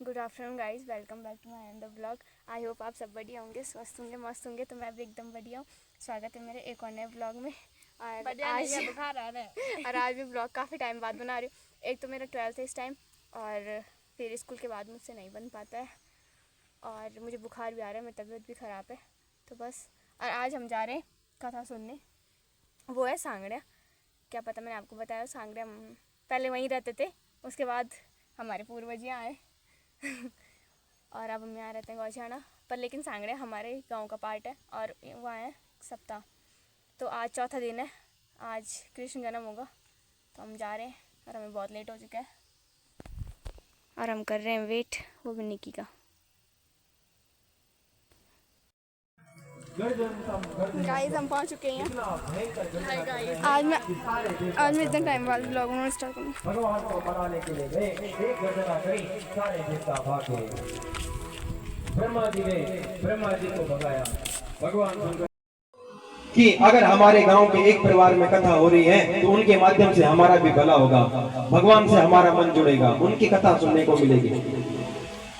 Good afternoon guys, welcome back to my another blog. I hope आप सब बढ़िया होंगे, स्वस्थ होंगे, मस्त होंगे। तो मैं भी एकदम बढ़िया हूँ। स्वागत है मेरे एक और नए ब्लॉग में। और आज बुखार आ रहा है और आज भी ब्लॉग काफ़ी टाइम बाद बना रही हूँ। एक तो मेरा 12th है इस टाइम, और फिर स्कूल के बाद मुझसे नहीं बन पाता है, और मुझे बुखार भी आ रहा है, मेरी तबीयत भी ख़राब है। तो बस, और आज हम जा रहे हैं कथा सुनने। वो है सांगड़िया। क्या पता, मैंने आपको बताया सांगड़िया पहले वहीं रहते थे, उसके बाद हमारे पूर्वज यहाँ आए और अब हम यहाँ रहते हैं गौशाना पर। लेकिन सांगड़े हमारे गांव का पार्ट है और वहाँ है सप्ताह। तो आज चौथा दिन है, आज कृष्ण जन्म होगा। तो हम जा रहे हैं और हमें बहुत लेट हो चुका है और हम कर रहे हैं वेट, वो भी निकी का। गाइस हम पहुंच चुके हैं। आज मैं इतने टाइम बाद ब्लॉग में स्टार्ट करूँगा। भगवान को मनाने के लिए गए, एक गर्जना करी, सारे देवता भागे। ब्रह्मा जी को भगाया। भगवान कि अगर हमारे गांव के एक परिवार में कथा हो रही है तो उनके माध्यम से हमारा भी भला होगा, भगवान से हमारा मन जुड़ेगा, उनकी कथा सुनने को मिलेगी।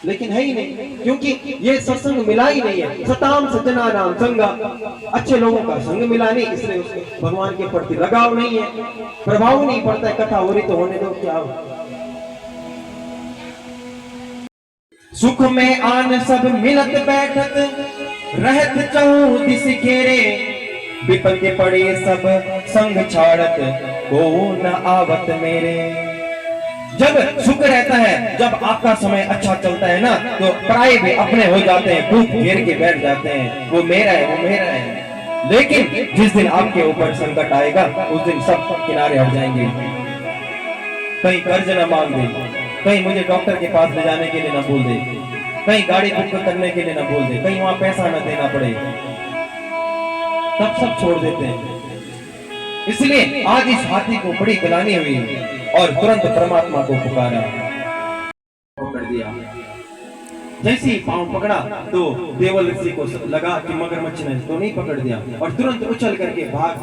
लेकिन है ही नहीं, क्योंकि ये सत्संग मिला ही नहीं है। सताम सजना नाम संगा, अच्छे लोगों का संग मिला नहीं, इसलिए उसको भगवान के प्रति लगाव नहीं है, प्रभाव नहीं पड़ता है। कथा हो रही तो होने दो, क्या हो। सुख में आन सब मिलत बैठत, रहत चहु दिस घेरे, विपत्ति पड़े सब संग छाड़त, को न आवत मेरे। जब सुख रहता है, जब आपका समय अच्छा चलता है ना, तो पराये भी अपने हो जाते हैं, खूब घेर के बैठ जाते हैं, वो मेरा है, वो मेरा है। लेकिन जिस दिन आपके ऊपर संकट आएगा, उस दिन सब किनारे हट जाएंगे। कहीं कर्ज न मांग दे, कहीं मुझे डॉक्टर के पास ले जाने के लिए न बोल दे, कहीं गाड़ी बुक करने के लिए न बोल दे, कहीं वहां पैसा न देना पड़े, तब सब छोड़ देते हैं। इसलिए आज इस हाथी को बड़ी गिलानी हुई और तुरंत परमात्मा को पुकारा, पकड़ दिया। जैसे ही पांव पकड़ा तो देवल ऋषि को लगा कि मगरमच्छ ने तो नहीं पकड़ दिया, और तुरंत उछल करके भाग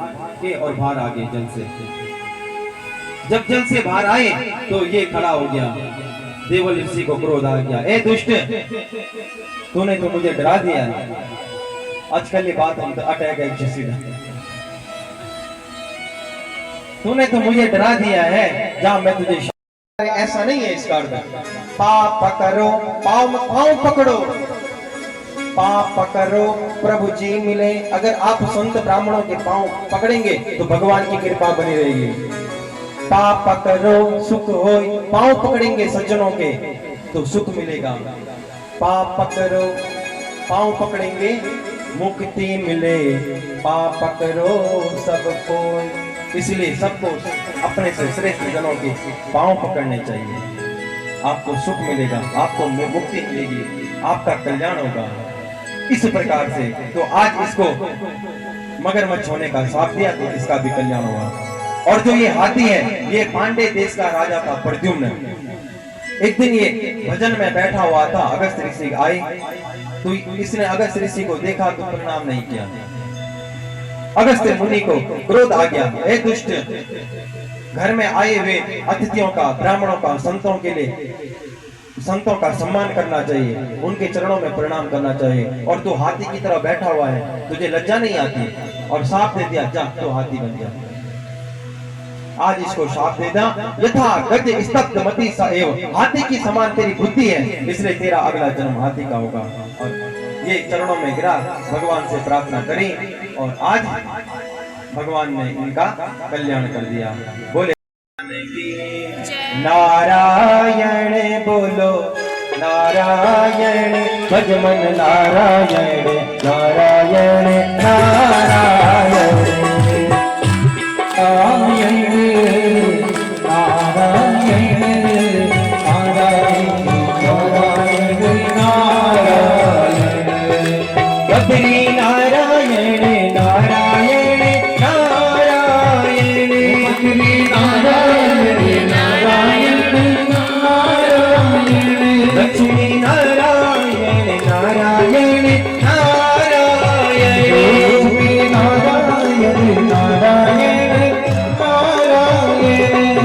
के और बाहर आ गए जल से। जब जल से बाहर आए तो ये खड़ा हो गया। देवल ऋषि को क्रोध आ गया, ए दुष्ट, तूने तो मुझे डरा दिया। आजकल ये बात हम तो अटैक है, सीधा तूने तो मुझे डरा दिया है, जा मैं तुझे। ऐसा नहीं है इसका अर्थ। पाप पकड़ो, पाँव पकड़ो, पाप पकड़ो, प्रभु जी मिले। अगर आप संत ब्राह्मणों के पाँव पकड़ेंगे तो भगवान की कृपा बनी रहेगी। पाप पकड़ो सुख हो, पाँव पकड़ेंगे सज्जनों के तो सुख मिलेगा। पाप पकड़ो, पाँव पकड़ेंगे मुक्ति मिले। पाप पकड़ो सबको, इसलिए सबको अपने से श्रेष्ठ जनों के पांव पकड़ने चाहिए। आपको सुख मिलेगा, आपको मुक्ति मिलेगी, आपका कल्याण होगा। इस प्रकार से तो आज इसको मगरमच्छ होने का श्राप दिया तो इसका भी कल्याण होगा। और जो ये हाथी है, ये पांडे देश का राजा था प्रद्युम्न। एक दिन ये भजन में बैठा हुआ था, अगस्त ऋषि आए तो इसने अगस्त ऋषि को देखा तो प्रणाम नहीं किया। अगस्त मुनि को क्रोध आ गया, हे दुष्ट, घर में आए हुए अतिथियों का, ब्राह्मणों का, संतों के लिए संतों का सम्मान करना चाहिए, उनके चरणों में प्रणाम करना चाहिए, और तू हाथी की तरह बैठा हुआ है, तुझे लज्जा नहीं आती। और शाप दे दिया, जा तो हाथी बन गया। आज इसको शाप दे दिया, यथा गज स्तब्ध मति सा एव, हाथी की समान तेरी बुद्धि है, इसलिए तेरा अगला जन्म हाथी का होगा। और ये चरणों में गिरा, भगवान से प्रार्थना करी और आज भगवान ने इनका कल्याण कर दिया। बोले नारायण, बोलो नारायण, भजमन नारायण, नारायण नारायण,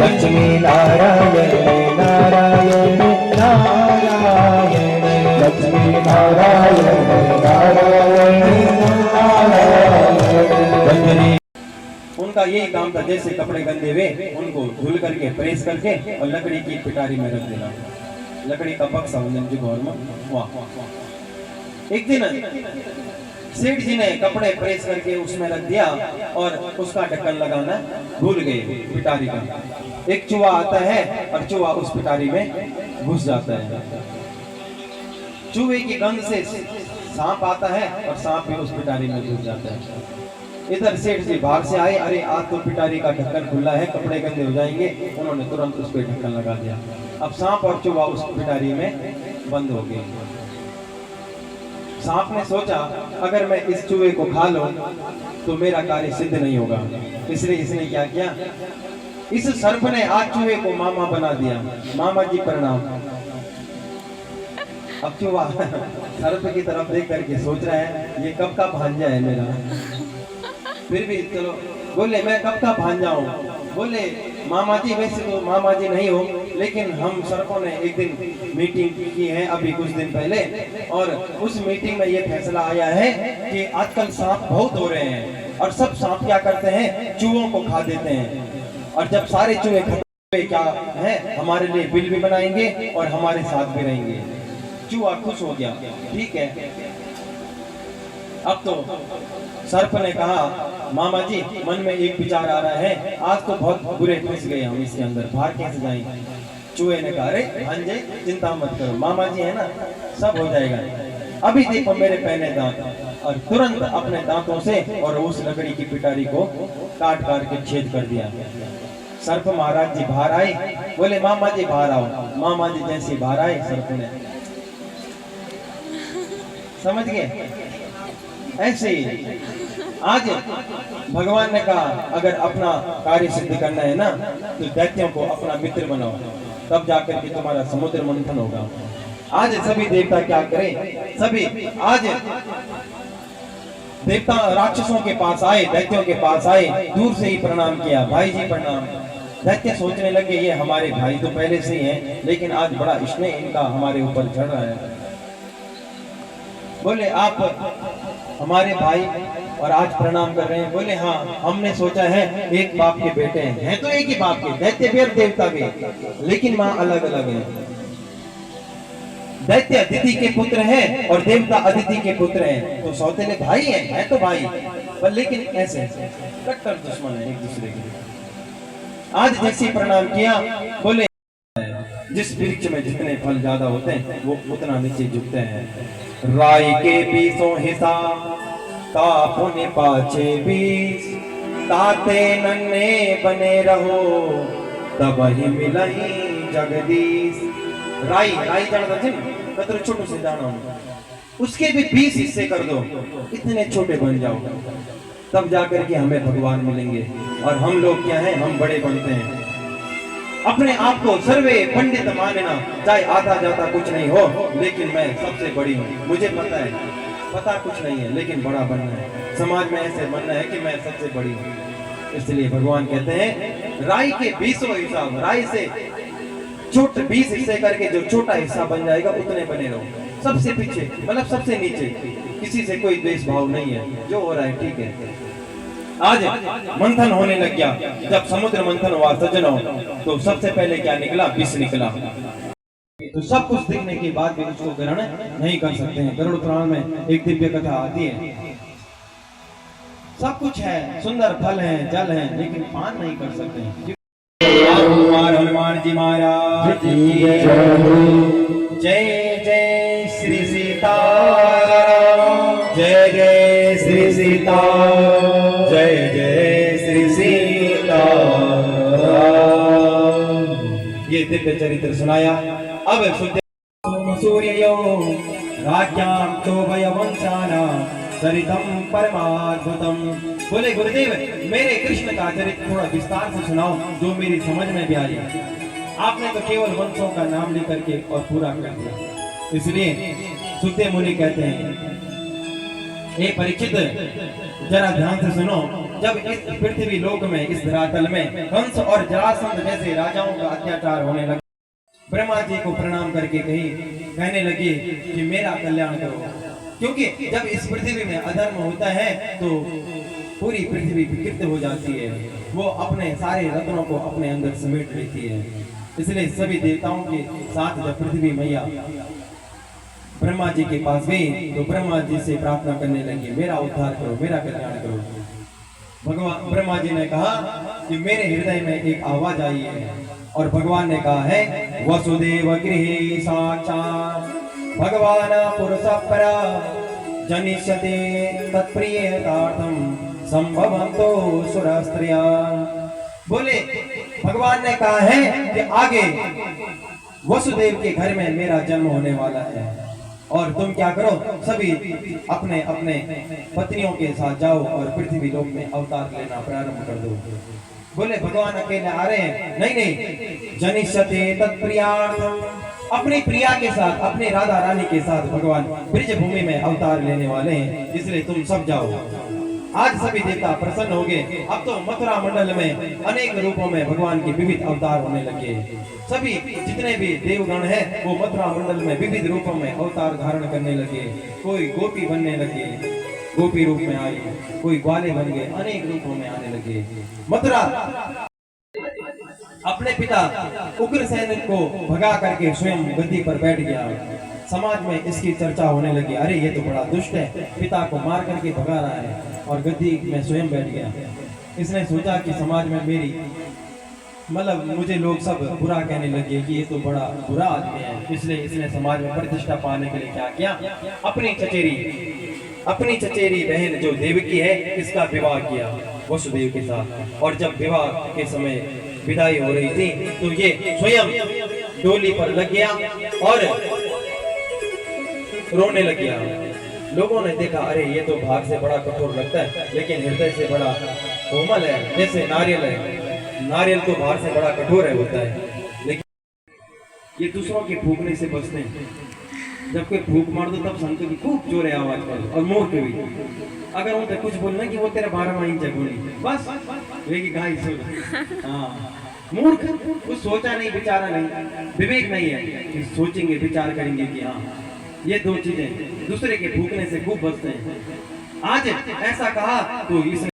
लक्ष्मी नारायण नारायण नारायण। उनका यही काम था, जैसे कपड़े गंदे हुए उनको धुल करके प्रेस करके और लकड़ी की पिटारी में रख देना, लकड़ी का बक्सा जो घर में। वाह। एक दिन सेठ जी ने कपड़े प्रेस करके उसमें रख दिया और उसका ढक्कन लगाना भूल गए पिटारी का। एक चूहा आता है और चूहा उस पिटारी में घुस जाता है। चूहे की गंध से सांप आता है और सांप भी उस पिटारी में घुस जाता है। इधर सेठ जी बाहर से आए, अरे आज तो पिटारी का ढक्कन खुला है, कपड़े गंदे हो जाएंगे। उन्होंने तुरंत उस पर ढक्कन लगा दिया। अब सांप और चूहा उस पिटारी में बंद हो गए। सांप ने सोचा अगर मैं इस चूहे को खा लूं तो मेरा कार्य सिद्ध नहीं होगा, इसलिए इसने क्या किया, इस सर्प ने आज चूहे को मामा बना दिया। मामा जी प्रणाम। अब चूहा सर्प की तरफ देख करके सोच रहा है ये कब का भांजा है मेरा, फिर भी चलो बोले मैं कब का भांजा हूँ। बोले मामा जी वैसे तो मामा जी नहीं हो, लेकिन हम सर्पों ने एक दिन मीटिंग की है अभी कुछ दिन पहले, और उस मीटिंग में ये फैसला आया है कि आजकल सांप बहुत हो रहे हैं और सब सांप क्या करते हैं, चूहों को खा देते हैं, और जब सारे चूहे खत्म हुए क्या है, हमारे लिए बिल भी बनाएंगे और हमारे साथ भी रहेंगे। चूहा खुश हो गया, ठीक है। अब तो सर्प ने कहा मामा जी मन में एक विचार आ रहा है, आज तो बहुत बुरे फंस गए हम इसके अंदर, बाहर कैसे जाएंगे। चूहे ने कहा अरे भांजे चिंता मत करो, मामा जी है ना, सब हो जाएगा, अभी देखो मेरे पहने दांत। और तुरंत अपने दांतों से और उस लकड़ी की पिटारी को काट काट के छेद कर दिया। सर्प महाराज जी बाहर आए, बोले मामा जी बाहर आओ। मामा जी जैसे बाहर आए, सर्प ने समझ गए। ऐसे ही आज भगवान ने कहा अगर अपना कार्य सिद्ध करना है ना तो दैत्यों को अपना मित्र बनाओ, तब जाकर के तुम्हारा समुद्र मंथन होगा। आज सभी देवता क्या करें, सभी आज देवता राक्षसों के पास आए, दैत्यों के पास आए, दूर से ही प्रणाम किया, भाई जी प्रणाम। दैत्य सोचने लगे ये हमारे भाई तो पहले से ही हैं, लेकिन आज बड़ा स्नेह इनका हमारे ऊपर चढ़ रहा है। बोले आप हमारे भाई और आज प्रणाम कर रहे हैं। बोले हाँ, हमने सोचा है एक बाप के बेटे हैं तो एक ही बाप के, दैत्य भी और देवता भी, लेकिन माँ अलग अलग है। दैत्य अदिति के पुत्र हैं और देवता अदिति के पुत्र हैं, तो सौतेले भाई हैं, है तो भाई, पर लेकिन ऐसे कट्टर दुश्मन है एक दूसरे के। आज जैसे प्रणाम किया, बोले जिस वृक्ष में जितने फल ज्यादा होते हैं वो उतना नीचे झुकते हैं। राई के बीसों हिस्सा तापुने पाचे बीस, ताते नन्हे बने रहो तब ही मिलही जगदीश। राई राई जानता जिन कतरे छोटे से दाना, उसके भी 20 हिस्से कर दो, इतने छोटे बन जाओ, तब जाकर के हमें भगवान मिलेंगे। और हम लोग क्या हैं, हम बड़े बनते हैं। अपने आप को सर्वे पंडित मानना, चाहे आता जाता कुछ नहीं हो, लेकिन मैं सबसे बड़ी हूँ। मुझे पता है, पता कुछ नहीं है, लेकिन बड़ा बनना है। समाज में ऐसे बनना है कि मैं सबसे बड़ी हूँ। इसलिए भगवान कहते हैं राई के 20 हिस्सा, राई से छोटे 20 हिस्से करके जो छोटा हिस्सा बन जाएगा उतने बने रहो। सबसे पीछे मतलब सबसे नीचे, किसी से कोई द्वेष भाव नहीं है, जो हो रहा है ठीक है। आज मंथन होने लग गया। जब समुद्र मंथन हुआ सज्जनों, तो सबसे पहले क्या निकला, विष निकला। तो सब कुछ देखने के बाद भी उसको ग्रहण नहीं कर सकते हैं। गरुड़ पुराण में एक दिव्य कथा आती है, सब कुछ है, सुंदर फल है, जल है, लेकिन पान नहीं कर सकते हैं। हनुमान जी महाराज की जय। जय श्री सीताराम, जय जय श्री सीता, जय जय श्री सीताराम। ये दिव्य चरित्र सुनाया। अब सूर्यो राज्ञां चोभय वंशाना चरितम परमाद्भुतम। बोले गुरुदेव मेरे कृष्ण का चरित्र थोड़ा विस्तार से सुनाओ, जो मेरी समझ में भी आ जाए। आपने तो केवल वंशों का नाम लेकर के और पूरा कर दिया। इसलिए सुते मुनि कहते हैं, हे परीक्षित जरा ध्यान से सुनो। जब इस पृथ्वी लोक में, इस धरातल में कंस और जरासंध जैसे राजाओं का अत्याचार होने लगा, ब्रह्मा जी को प्रणाम करके कहने लगे कि मेरा कल्याण करो, क्योंकि जब इस पृथ्वी में अधर्म होता है तो पूरी पृथ्वी विकृत हो जाती है, वो अपने सारे रत्नों को अपने अंदर समेट लेती है। इसलिए सभी देवताओं के साथ जब पृथ्वी मैया ब्रह्मा जी के पास गई तो ब्रह्मा जी से प्रार्थना करने लगी, मेरा उद्धार करो, मेरा कल्याण करो। भगवान ब्रह्मा जी ने कहा कि मेरे हृदय में एक आवाज आई है, और भगवान ने कहा है वसुदेव गृहे साक्षात् भगवान पुरुष परा जनिष्यते तत्प्रियतार्थम संभवन्तो सुरस्त्रिया। बोले भगवान ने कहा है कि आगे वसुदेव के घर में मेरा जन्म होने वाला है, और तुम क्या करो, सभी अपने अपने पत्नियों के साथ जाओ और पृथ्वी लोक में अवतार लेना प्रारंभ कर दो। बोले भगवान अकेले आ रहे हैं? नहीं नहीं, जनिष्यते तत्प्रियार्थम, अपनी प्रिया के साथ, अपनी राधा रानी के साथ भगवान ब्रिज भूमि में अवतार लेने वाले हैं, इसलिए तुम सब जाओ। आज सभी देवता प्रसन्न हो गए। अब तो मथुरा मंडल में अनेक रूपों में भगवान के विविध अवतार होने लगे। सभी जितने भी देवगण हैं वो मथुरा मंडल में विविध रूपों में अवतार धारण करने लगे। कोई गोपी बनने लगे, गोपी रूप में आई, कोई ग्वाले बन गए, अनेक रूपों में आने लगे। मथुरा अपने पिता उग्रसेन को भगा करके स्वयं गद्दी पर बैठ गया। समाज में इसकी चर्चा होने लगी, अरे ये तो बड़ा दुष्ट है, पिता को मार करके भगा रहा है और गद्दी में स्वयं बैठ गया। इसने सोचा कि समाज में मेरी मतलब मुझे लोग सब बुरा कहने लगे कि ये तो बड़ा बुरा आदमी है, इसलिए इसने समाज में प्रतिष्ठा पाने के लिए क्या किया, अपनी चचेरी बहन जो देवकी है इसका विवाह किया वसुदेव के साथ। और जब विवाह के समय विदाई हो रही थी तो ये स्वयं डोली पर लग गया और रोने लग गया। लोगों ने देखा, अरे ये तो बाहर से बड़ा कठोर लगता है लेकिन हृदय से बड़ा कोमल है, जैसे नारियल है। नारियल तो बाहर से बड़ा कठोर है होता है, लेकिन ये दूसरों के फूकने से बचते हैं। जब कोई फूक मार दो तब संतों की खूब जोर है आवाज कर, और मोह के भी अगर उनसे कुछ बोलना कि वो तेरा 12वां इंच है गोली, बस वेगी गाय सो। हाँ, मूर्ख, कुछ सोचा नहीं, विचारा नहीं, विवेक नहीं है कि सोचेंगे विचार करेंगे कि हाँ ये दो चीजें दूसरे के फूकने से खूब बचते हैं। आज ऐसा कहा तो इसने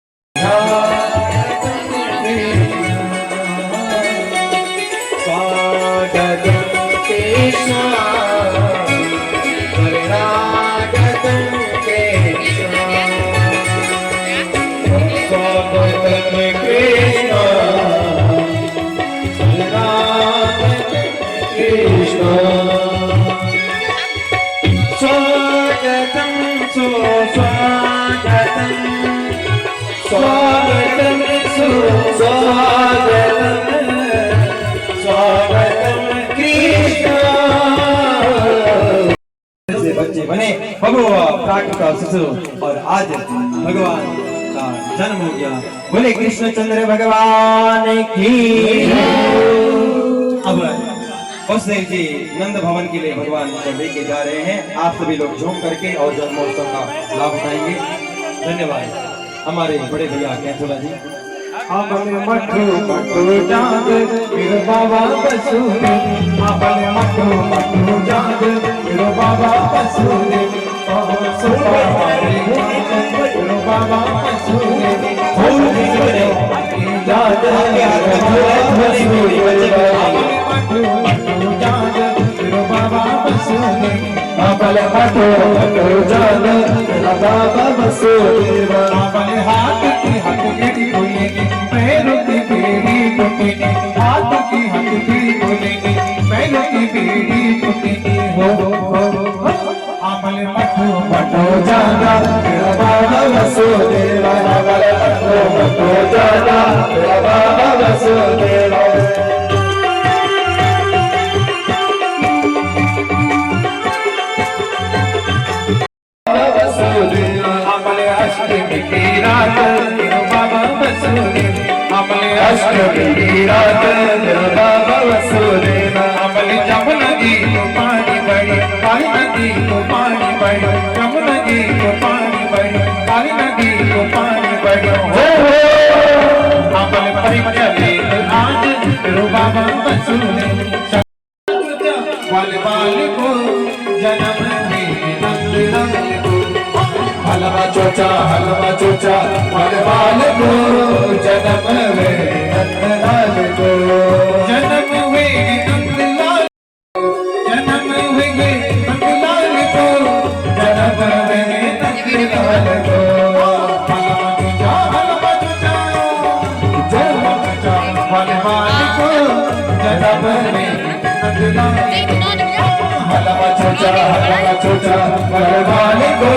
बच्चे बने भगवान प्राकृत शिशु, और आज भगवान का जन्म हो गया। बोले कृष्णचंद्र भगवान की। अब वसुदेव जी नंद भवन के लिए भगवान को लेके जा रहे हैं। आप सभी लोग झूम करके और जन्मोत्सव का लाभ उठाएंगे। धन्यवाद। हमारे बड़े भैया कैथोला जी। आपन मठो मठो जाग मेरो बाबा बसुरे, आपन मठो मठो जाग मेरो बाबा बसुरे, मेरो बाबा बसुरे, फूल बिसरे जाग मठो जाग मेरो बाबा बसुरे, आपन मठो मठो जाग मेरा बाबा बसुरे, आपन हाथ की हथेली बोलेगी, पैरों की बेड़ी टूटेगी, हाथ की हथेली बोलेगी, पैरों की बेड़ी टूटेगी। हो अमल मठो मठो जाना मेरा बाबा वसुदेवा, अमल मठो मठो जाना मेरा बाबा वसुदेवा। अमल अष्टमी की रात मेरा बाबा वसुदेव, अमल अष्टमी की रात मेरा बाबा वसुदेव, अमल जमुना जी को पानी बड़ी, काली नदी को पानी बड़ी, जमुना जी को पानी बड़ी, काली नदी को पानी बड़ी। हो अमल परिचले आज मेरा बाबा वसुदेव, बाल बाल को जन्म में नंद नंद को भलवा चोच चोचा हलवा चोचा मलवाल को जन्म वे नंदलाल को जन्म वे नंदलाल जन्म वे नंदलाल को जन्म वे नंदलाल को हलवा चोचा मलवाल को जन्म वे नंदलाल हलवा चोचा मलवाल को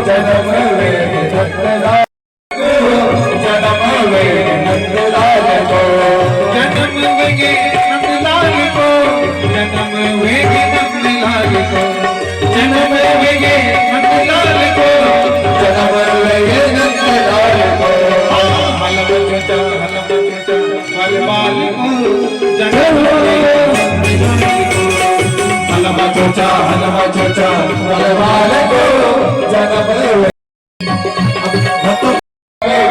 जन्म वे नंदलाल जन्म वे नंदलाल को जन्म वे नंदलाल को जन्म वे नंदलाल को जन्म वे नंदलाल को जन्म वे नंदलाल को हलवा चोचा मलवाल को जन्म वे हलवा चोचा मलवाल को जन्म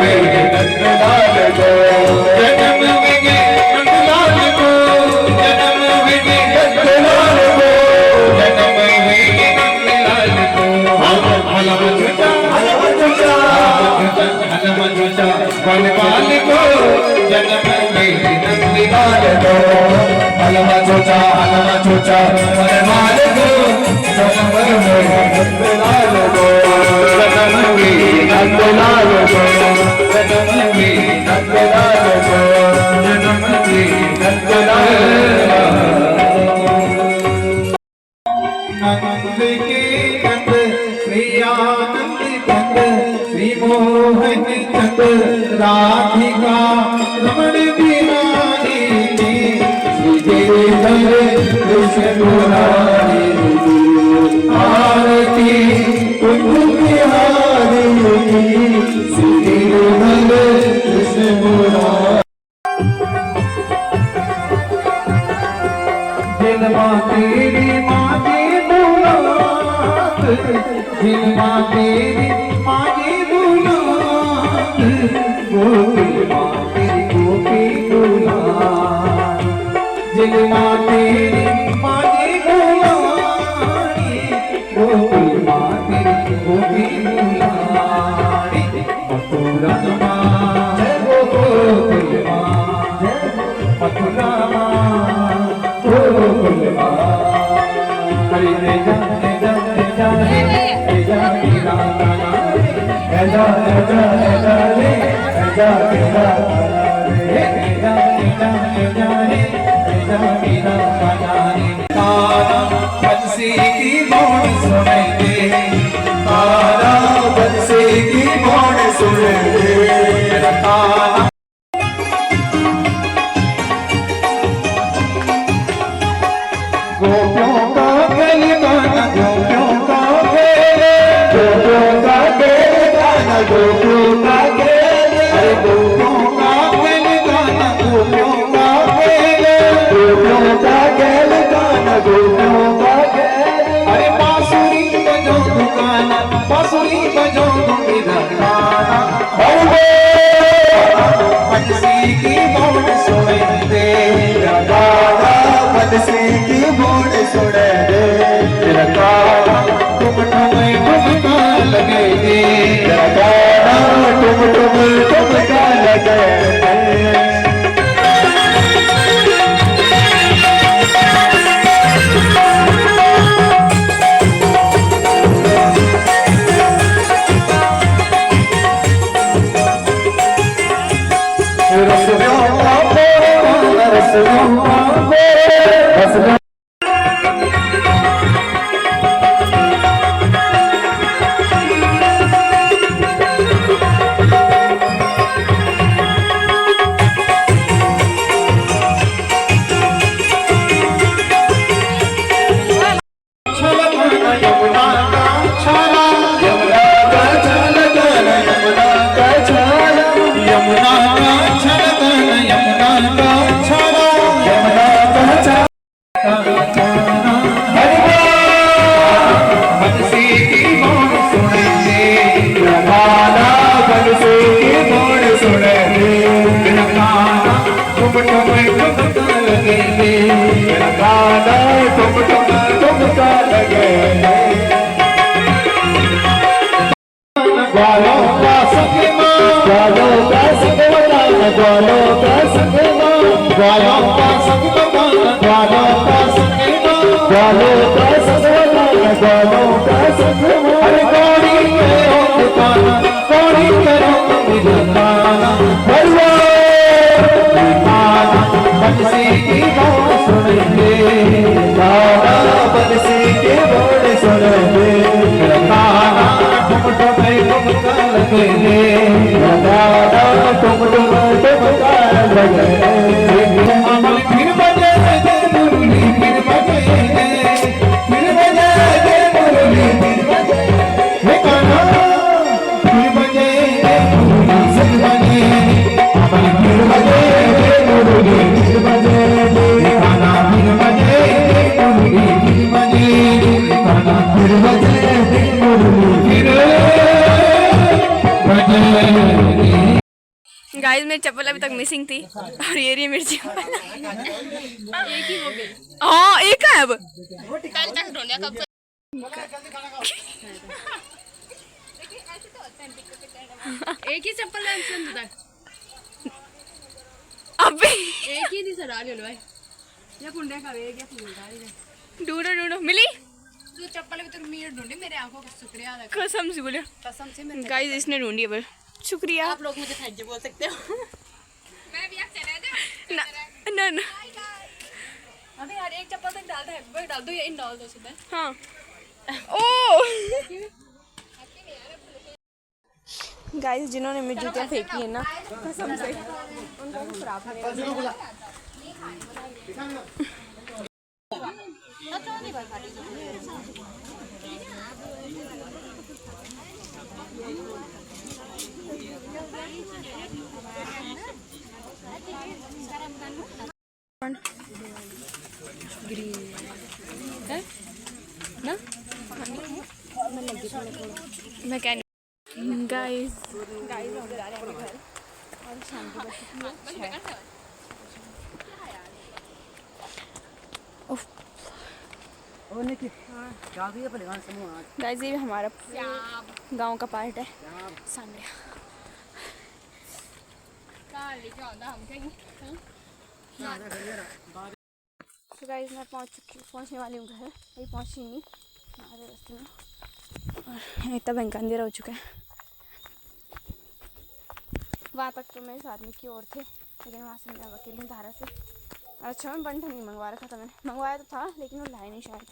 वे नंदलाल को जन्म वे नंदलाल को जन्म वे नंदलाल को जन्म वे नंदलाल को हलवा चोचा मलवाल को जन्म वे नंदलाल को हलवा चोचा मलवाल को जन्म वे नंदलाल को जन्म वे नंदलाल को जन्म वे नंदलाल को जन्म वे नंदलाल नंद के नंद श्री आनंद चंद श्री मोहन चंद राधिका रमण बिहारी श्री गिरिधर कृष्ण मुरारी आरती कुंज बिहारी श्री गिरिधर कृष्ण मुरारी दिलवा तेरी माँ की बुलात दिलवा तेरी माँ की बुलात गोपी माँ तेरी गोपी बुलात दिलवा तेरी माँ की बुलात गोपी माँ तेरी गोपी बुलात मथुरा माँ जय गोकुल माँ मथुरा बंसी की मोड़ सुनेंगे तारा बंसी की मोड़ सुनेंगे तारा गोपियों का खेल गाना गोपियों का खेल गोपियों का खेल गाना गोपियों का खेल अरे गोपियों का खेल गाना गोपियों का खेल गोपियों का खेल गाना गोपियों का खेल अरे बांसुरी बजो दुकाना बांसुरी बजो मेरा गाना बंसी की मोड़ सुने तेरा गाना बंसी की मोड़ सुने दे तेरा गाना तुम ठुमका लगे तेरा गाना तुम ठुमका लगे यमुना ग्वालों का संगमा, ग्वालों का संग बताना, ग्वालों का संगमा, ग्वालों का संग बताना, ग्वालों का संगमा। अरे कौड़ी करो दुकाना, कौड़ी करो दुकाना, भरवा बंसी की बात सुनेंगे, दादा बंसी की बात सुनेंगे, खाना तुम तुम्हें तुमका लगेंगे, दादा तुम तुमका लगेंगे। अमल फिर बजे मुरली, फिर बजे मुरली, फिर बजे हे कान्हा, फिर बजे मुरली, फिर बजे अमल, फिर बजे मुरली, फिर बजे कान्हा, फिर बजे मुरली, फिर बजे कान्हा, फिर बजे मुरली, फिर बजे। गाइस मेरी चप्पल अभी तक मिसिंग थी और ये रही मिर्ची। एक ही हो गई। हाँ एक है अब। एक ही चप्पल है अबे एक ही नहीं सड़ा ले लो भाई ये कुंडे का वे क्या फूल डाली ढूंढो ढूंढो मिली तू चप्पल भी तो मीर ढूंढी मेरे आंखों का शुक्रिया अदा कसम से बोले कसम से मेरे गाइस इसने ढूंढी है शुक्रिया आप लोग मुझे थैंक यू बोल सकते हो मैं भी आप चला दे ना ना अबे यार एक चप्पल तक डाल दे डाल दो या इन डाल दो सीधा हां ओ गाइस जिन्होंने मेरी जूतियाँ फेंकी है ना कसम से उनका कुछ खराब नहीं ना मैं क्या गाइस हम जा रहे हैं घर और शाम की बस गाइस ये हमारा गांव का पार्ट है सामने। तो गाइस मैं पहुंचने वाली हूँ घर अभी पहुंची नहीं हमारे रास्ते में और इतना भयंकर अंधेरा हो चुका है। वहाँ तक तो मेरे साथ में की और थे लेकिन वहाँ से मैं अकेली धारा से अच्छा मैं बंठन नहीं मंगवा रखा था मैंने मंगवाया तो था लेकिन वो लाए नहीं शायद।